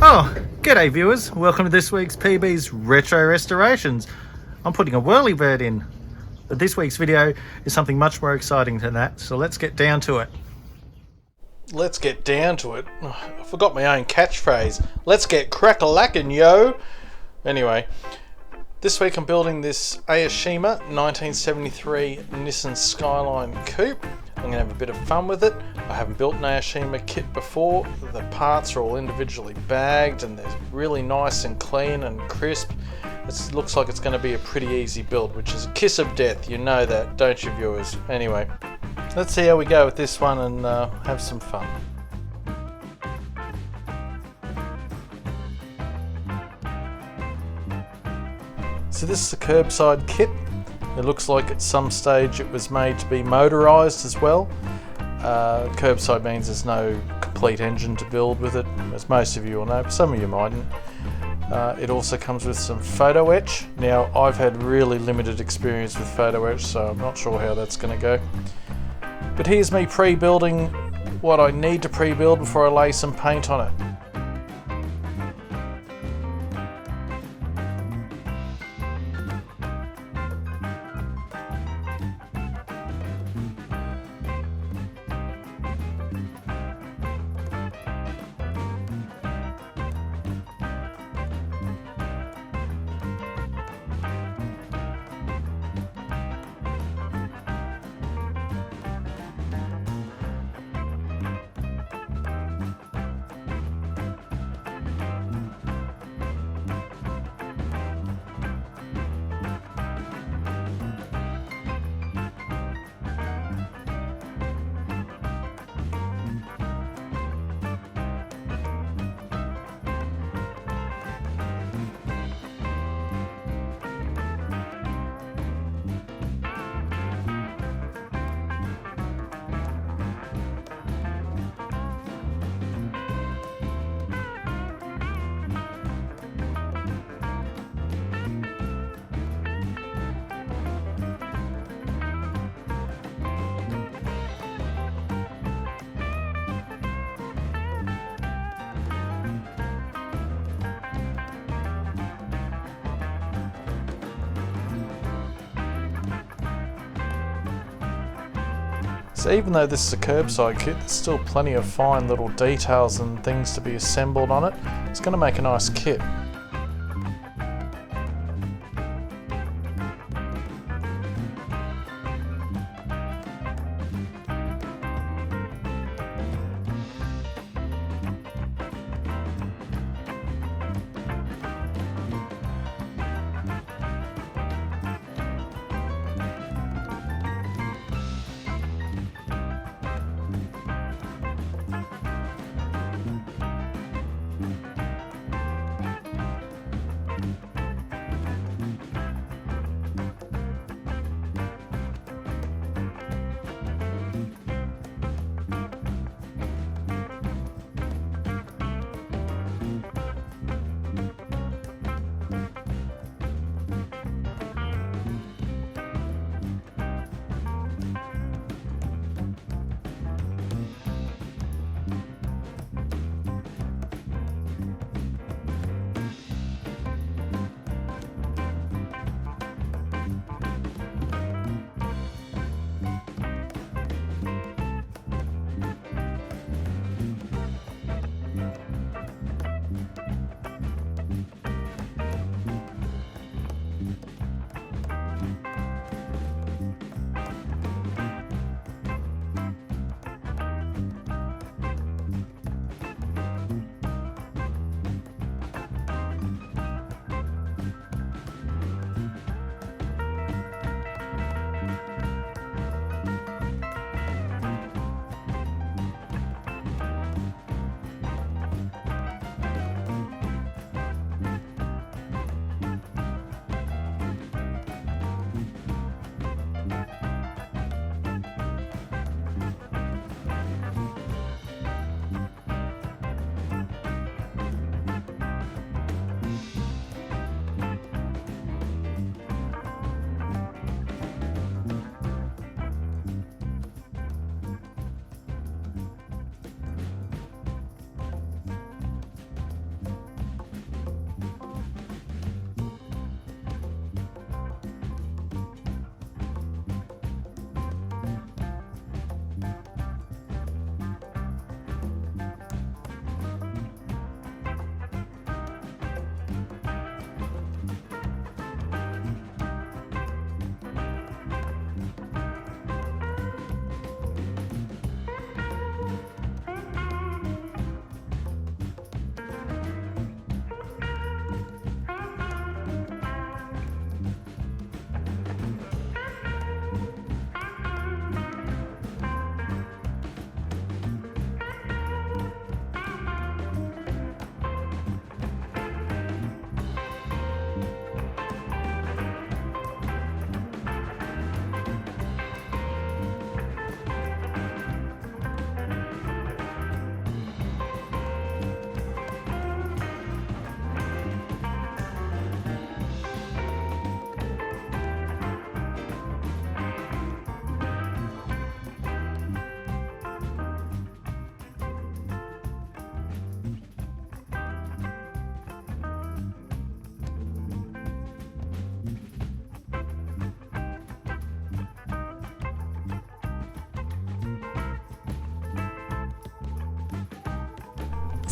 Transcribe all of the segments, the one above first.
Oh, g'day viewers. Welcome to this week's PB's Retro Restorations. I'm putting a whirly bird in, but this week's video is something much more exciting than that, so let's get down to it. Let's get down to it. I forgot my own catchphrase. Let's get crack-a-lackin', yo! Anyway, this week I'm building this Aoshima 1973 Nissan Skyline coupe. I'm going to have a bit of fun with it. I haven't built an Aoshima kit before. The parts are all individually bagged and they're really nice and clean and crisp. It looks like it's going to be a pretty easy build, which is a kiss of death. You know that, don't you, viewers? Anyway, let's see how we go with this one and have some fun. So this is the curbside kit. It looks like at some stage it was made to be motorised as well. Curbside means there's no complete engine to build with it, as most of you will know, but some of you mightn't. It also comes with some photo etch. Now, I've had really limited experience with photo etch, so I'm not sure how that's going to go. But here's me pre-building what I need to pre-build before I lay some paint on it. So even though this is a curbside kit, there's still plenty of fine little details and things to be assembled on it. It's going to make a nice kit.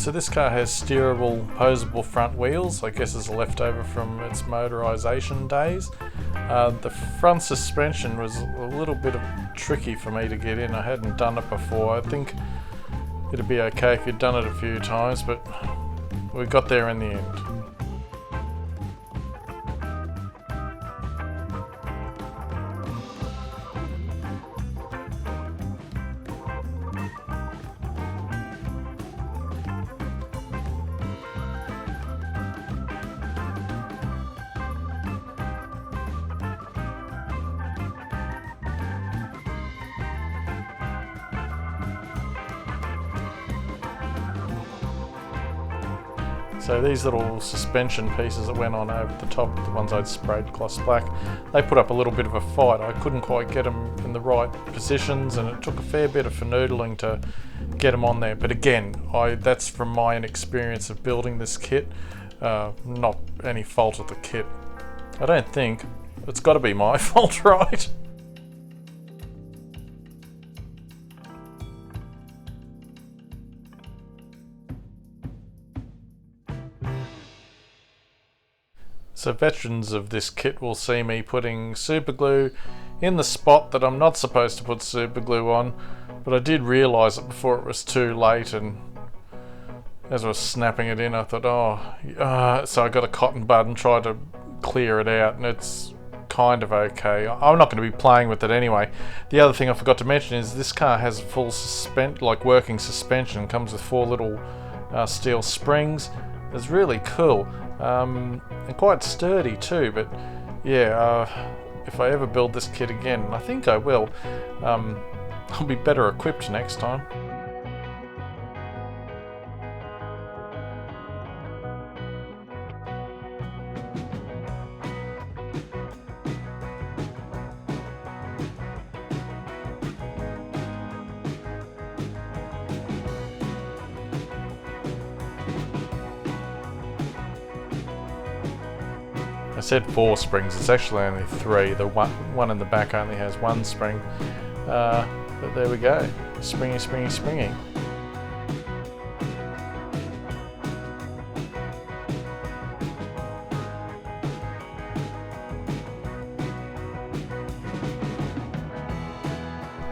So this car has steerable, posable front wheels, I guess is a leftover from its motorisation days. The front suspension was a little bit tricky for me to get in. I hadn't done it before. I think it'd be okay if you'd done it a few times, but we got there in the end. So these little suspension pieces that went on over the top, the ones I'd sprayed gloss black, they put up a little bit of a fight. I couldn't quite get them in the right positions, and it took a fair bit of finadoodling to get them on there. But again, that's from my inexperience of building this kit, not any fault of the kit. I don't think. It's got to be my fault, right? So veterans of this kit will see me putting super glue in the spot that I'm not supposed to put super glue on, but I did realise it before it was too late, and as I was snapping it in I thought, so I got a cotton bud and tried to clear it out, and it's kind of okay. I'm not going to be playing with it anyway. The other thing I forgot to mention is this car has full working suspension. It comes with 4 little steel springs. It's really cool. And quite sturdy too, but yeah, if I ever build this kit again, and I think I will, I'll be better equipped next time. I said 4 springs, it's actually only 3. The one in the back only has 1 spring, but there we go. Springy, springy, springy.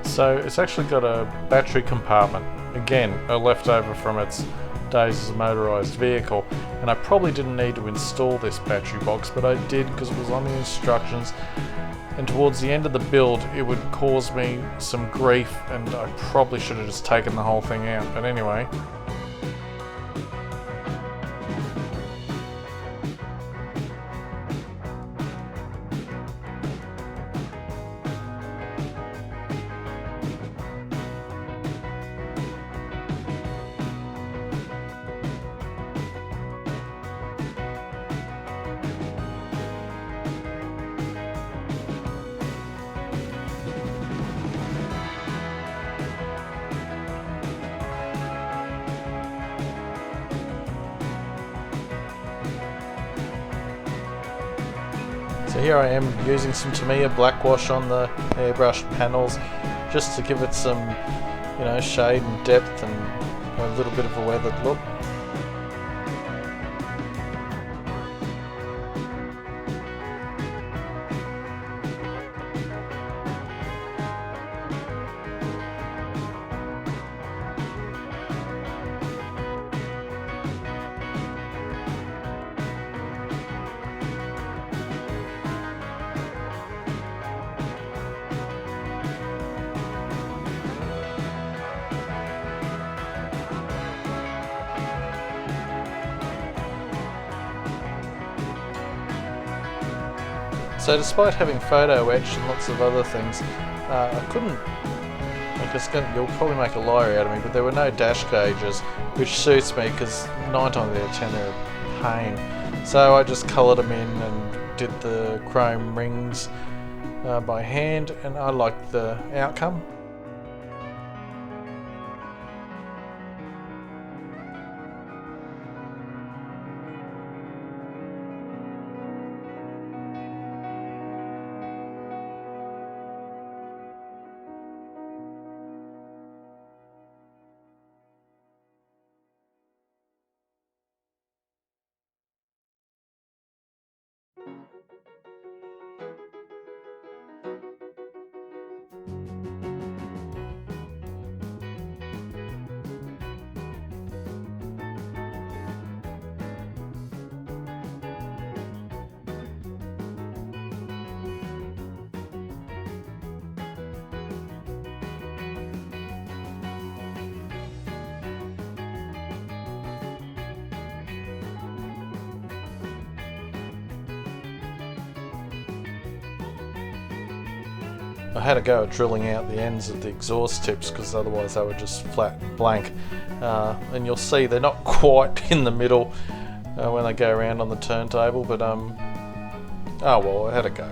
So it's actually got a battery compartment, again a leftover from its days as a motorised vehicle, and I probably didn't need to install this battery box, but I did because it was on the instructions, and towards the end of the build it would cause me some grief, and I probably should have just taken the whole thing out, but anyway. So here I am using some Tamiya black wash on the airbrushed panels just to give it some, shade and depth and a little bit of a weathered look. So despite having photo etch and lots of other things, I couldn't, you'll probably make a liar out of me, but there were no dash gauges, which suits me because 9 times out of 10 they're a pain. So I just coloured them in and did the chrome rings by hand, and I liked the outcome. I had a go at drilling out the ends of the exhaust tips because otherwise they were just flat blank, and you'll see they're not quite in the middle when they go around on the turntable, but oh well, I had a go.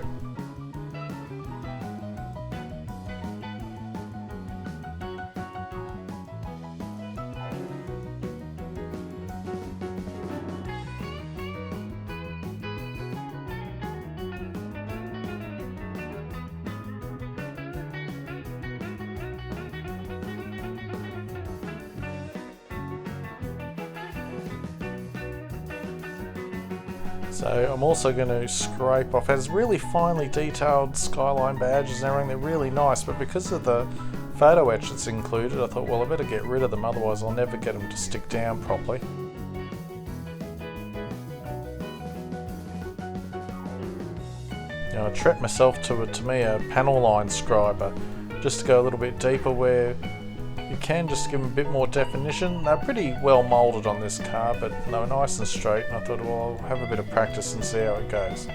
So I'm also going to scrape off. It has really finely detailed Skyline badges and everything. They're really nice, but because of the photo etch that's included, I thought, well, I better get rid of them, otherwise I'll never get them to stick down properly. Now I treat myself to a Tamiya panel line scriber just to go a little bit deeper where you can just give them a bit more definition. They're pretty well moulded on this car, but they were nice and straight, and I thought, well, I'll have a bit of practice and see how it goes.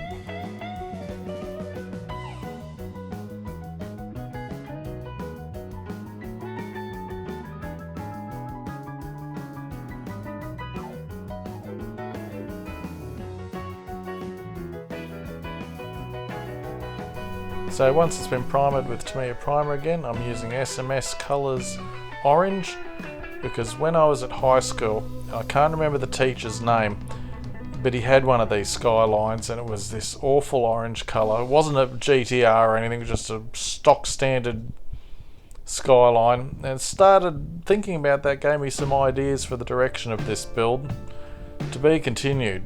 So once it's been primered with Tamiya primer again, I'm using SMS Colors Orange, because when I was at high school, I can't remember the teacher's name, but he had one of these Skylines and it was this awful orange colour. It wasn't a GTR or anything, it was just a stock standard Skyline, and started thinking about that, gave me some ideas for the direction of this build. To be continued.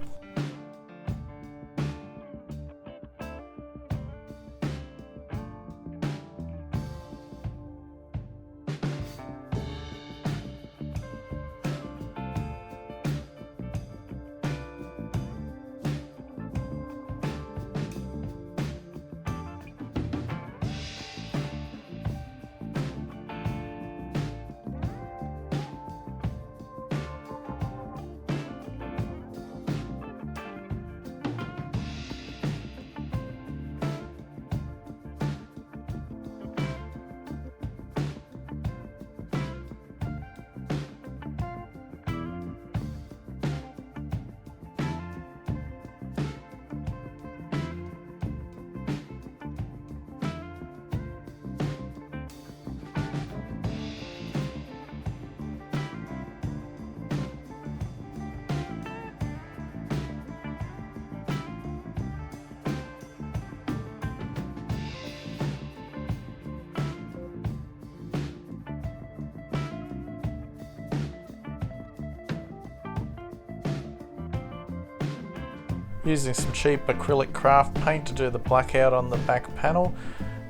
Using some cheap acrylic craft paint to do the blackout on the back panel,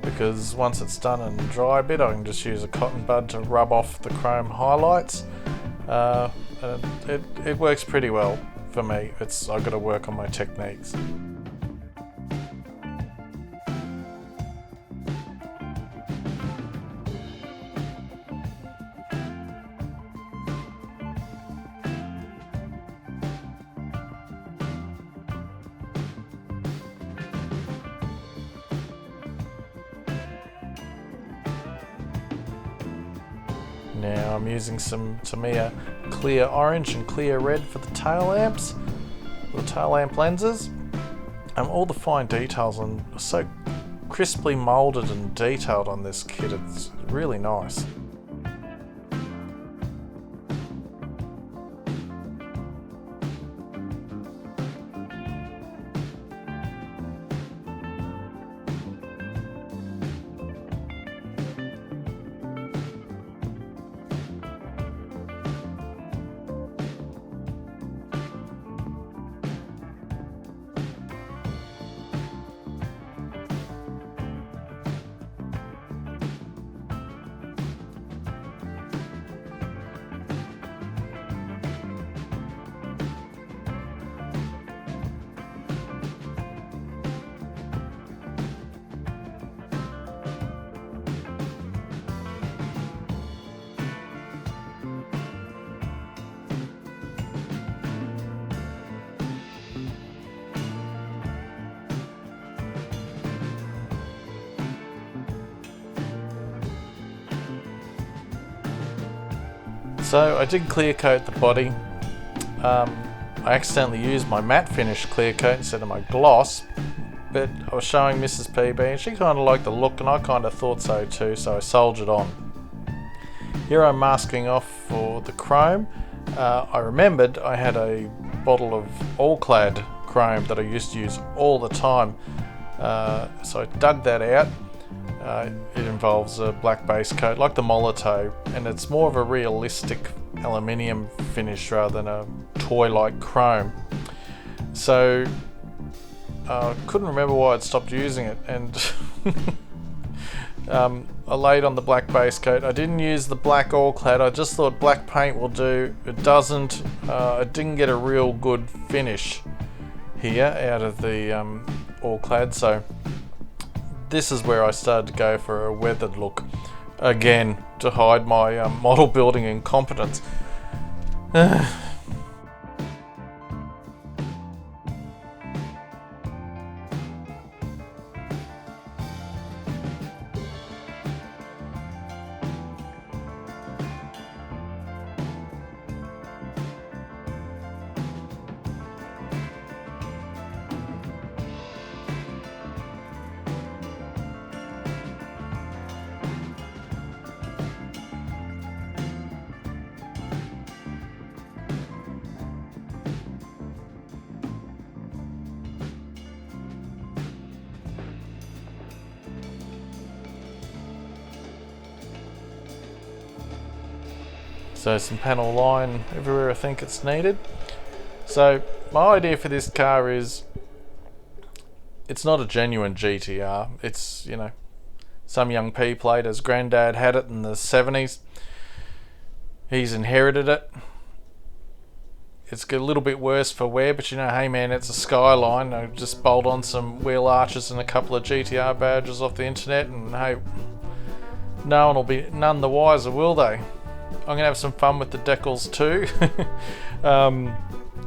because once it's done and dry a bit, I can just use a cotton bud to rub off the chrome highlights. And it works pretty well for me. I've got to work on my techniques. Now I'm using some Tamiya clear orange and clear red for the tail lamps, the tail lamp lenses. All the fine details are so crisply moulded and detailed on this kit, it's really nice. So I did clear coat the body. I accidentally used my matte finish clear coat instead of my gloss, but I was showing Mrs. PB and she kind of liked the look, and I kind of thought so too, so I soldiered on. Here I'm masking off for the chrome. I remembered I had a bottle of all-clad chrome that I used to use all the time, so I dug that out. It involves a black base coat like the Molotov, and it's more of a realistic aluminium finish rather than a toy-like chrome. So I couldn't remember why I'd stopped using it, and I laid on the black base coat. I didn't use the black all-clad. I just thought black paint will do. It doesn't. I didn't get a real good finish here out of the all-clad, so this is where I started to go for a weathered look again to hide my model building incompetence. So some panel line everywhere I think it's needed. So my idea for this car is, it's not a genuine GTR. It's, you know, some young P-plate, as Granddad had it in the 70s. He's inherited it. It's a little bit worse for wear, but you know, hey man, it's a Skyline. I just bolt on some wheel arches and a couple of GTR badges off the internet, and hey, no one will be none the wiser, will they? I'm going to have some fun with the decals too. A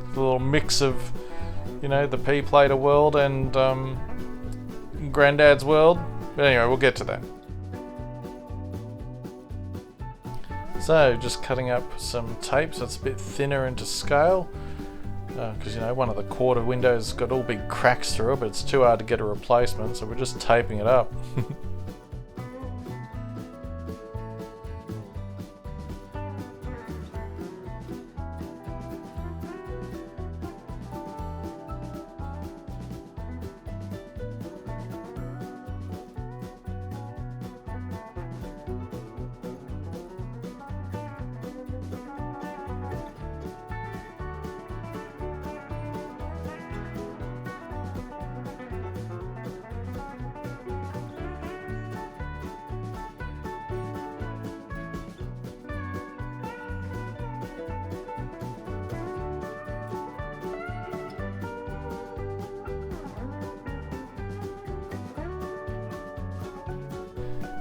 little mix of, you know, the P-plater world and Granddad's world. But anyway, we'll get to that. So, just cutting up some tape so it's a bit thinner and to scale. Because, you know, one of the quarter windows got all big cracks through it, but it's too hard to get a replacement, so we're just taping it up.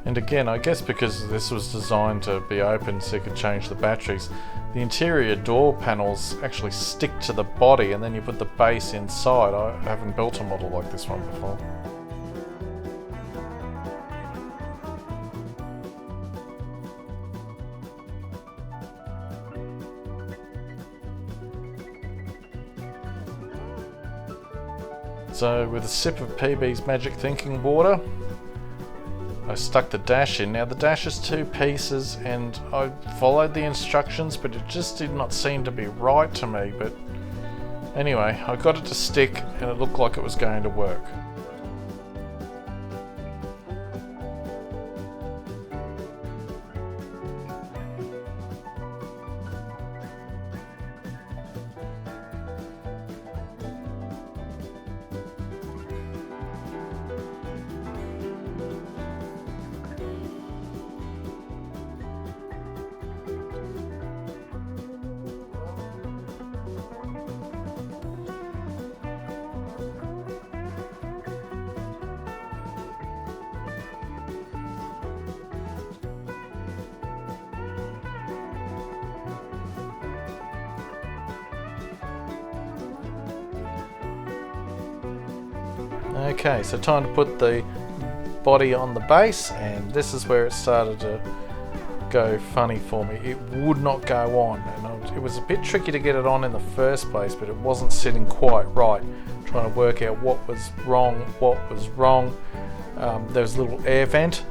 And again, I guess because this was designed to be open so you could change the batteries, the interior door panels actually stick to the body and then you put the base inside. I haven't built a model like this one before. So with a sip of PB's Magic Thinking Water, I stuck the dash in. Now the dash is 2 pieces and I followed the instructions, but it just did not seem to be right to me. But anyway, I got it to stick and it looked like it was going to work. Okay, so time to put the body on the base, and this is where it started to go funny for me. It would not go on, and it was a bit tricky to get it on in the first place, but it wasn't sitting quite right. Trying to work out what was wrong. There was a little air vent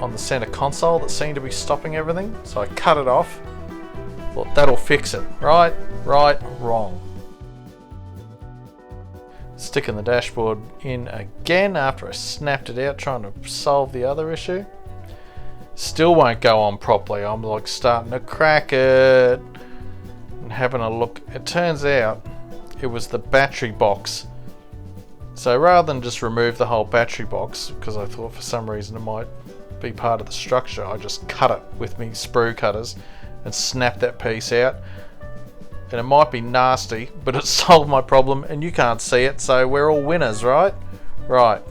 on the center console that seemed to be stopping everything, so I cut it off. Thought that'll fix it. Right, wrong. Sticking the dashboard in again after I snapped it out, trying to solve the other issue. Still won't go on properly. I'm like starting to crack it and having a look. It turns out it was the battery box. So rather than just remove the whole battery box, because I thought for some reason it might be part of the structure, I just cut it with me sprue cutters and snapped that piece out. And it might be nasty, but it solved my problem, and you can't see it, so we're all winners, right? Right.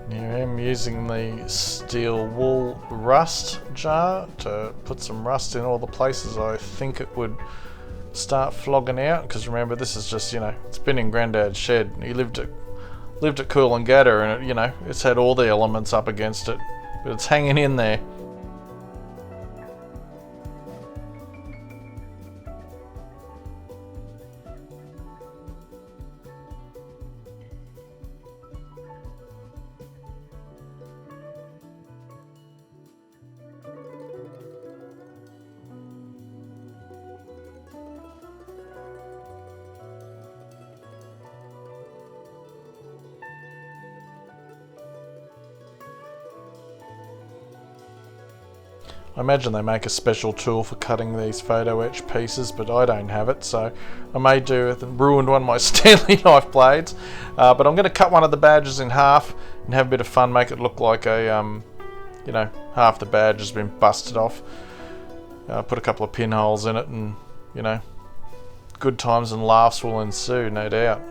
Here I am using the steel wool rust jar to put some rust in all the places I think it would start flogging out, because remember, this is just, it's been in Grandad's shed. He lived at Coolangatta, and it's had all the elements up against it, but it's hanging in there. I imagine they make a special tool for cutting these photo etch pieces, but I don't have it, so I may do it and ruined one of my Stanley knife blades. But I'm going to cut one of the badges in half and have a bit of fun, make it look like a, half the badge has been busted off. Put a couple of pinholes in it, and, good times and laughs will ensue, no doubt.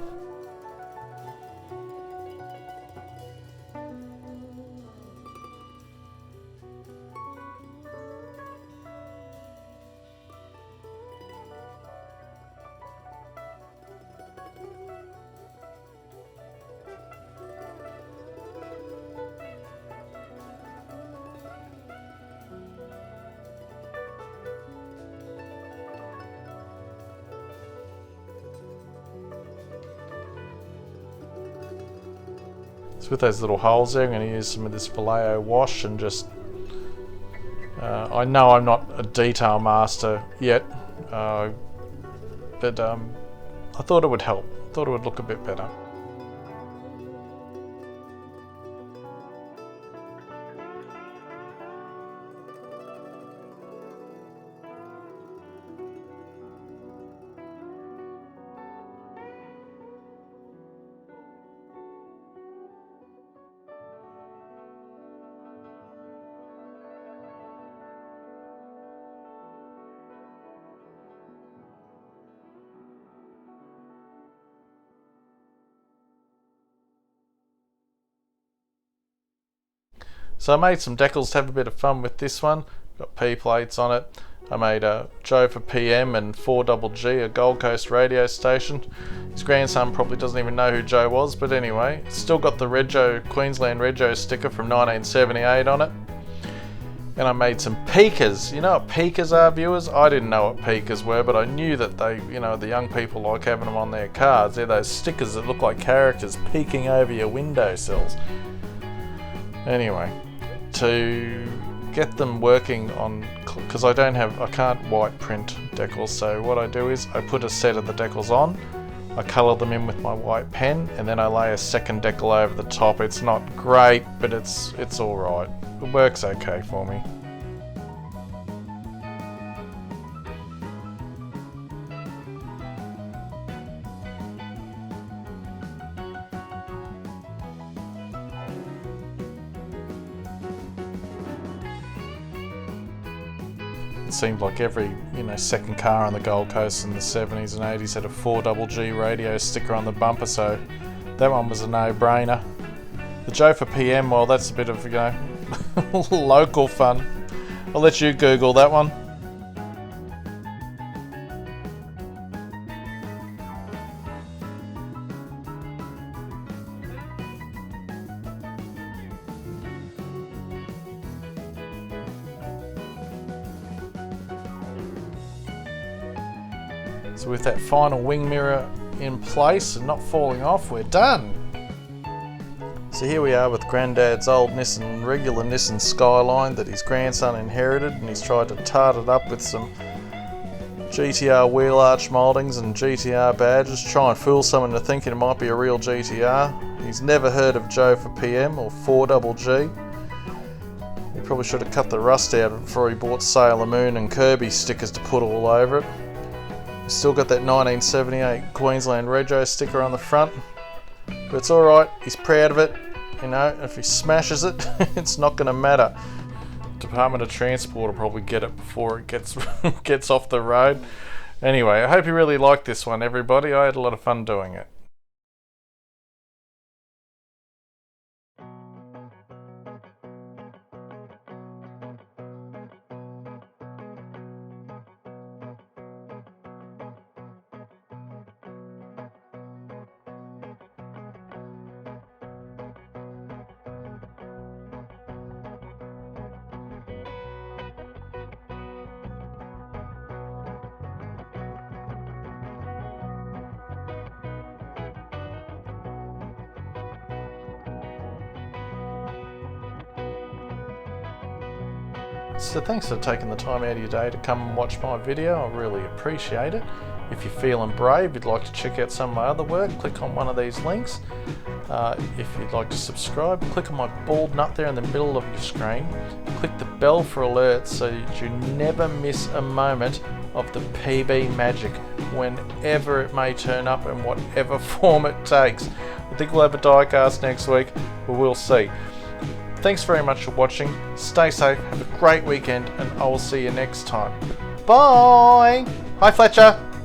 So with those little holes there, I'm going to use some of this Vallejo wash and just... I know I'm not a detail master yet, but I thought it would help. I thought it would look a bit better. So I made some decals to have a bit of fun with this one. Got P plates on it. I made a Joe for PM and 4GG, a Gold Coast radio station. His grandson probably doesn't even know who Joe was, but anyway, it's still got the Queensland Rego sticker from 1978 on it. And I made some peekers. You know what peekers are, viewers? I didn't know what peekers were, but I knew that they, you know, the young people like having them on their cars. They're those stickers that look like characters peeking over your windowsills. Anyway, to get them working on, because I can't white print decals, so what I do is I put a set of the decals on, I colour them in with my white pen, and then I lay a second decal over the top. It's not great, but it's alright. It works okay for me. It seemed like every, you know, second car on the Gold Coast in the 70s and 80s had a 4GG radio sticker on the bumper, so that one was a no-brainer. The Joe for PM, well, that's a bit of, you know, local fun. I'll let you Google that one. So with that final wing mirror in place and not falling off, we're done. So here we are with Granddad's old regular Nissan Skyline that his grandson inherited, and he's tried to tart it up with some GTR wheel arch mouldings and GTR badges, try and fool someone into thinking it might be a real GTR. He's never heard of Joe for PM or 4GG. He probably should have cut the rust out of it before he bought Sailor Moon and Kirby stickers to put all over it. He's still got that 1978 Queensland Rego sticker on the front, but it's alright, he's proud of it. You know, if he smashes it, it's not going to matter. Department of Transport will probably get it before it gets off the road. Anyway, I hope you really liked this one, everybody. I had a lot of fun doing it. So thanks for taking the time out of your day to come and watch my video. I really appreciate it. If you're feeling brave, you'd like to check out some of my other work, click on one of these links. If you'd like to subscribe, click on my bald nut there in the middle of your screen. Click the bell for alerts so that you never miss a moment of the PB magic, whenever it may turn up in whatever form it takes. I think we'll have a diecast next week, but we'll see. Thanks very much for watching. Stay safe, have a great weekend, and I will see you next time. Bye! Hi Fletcher!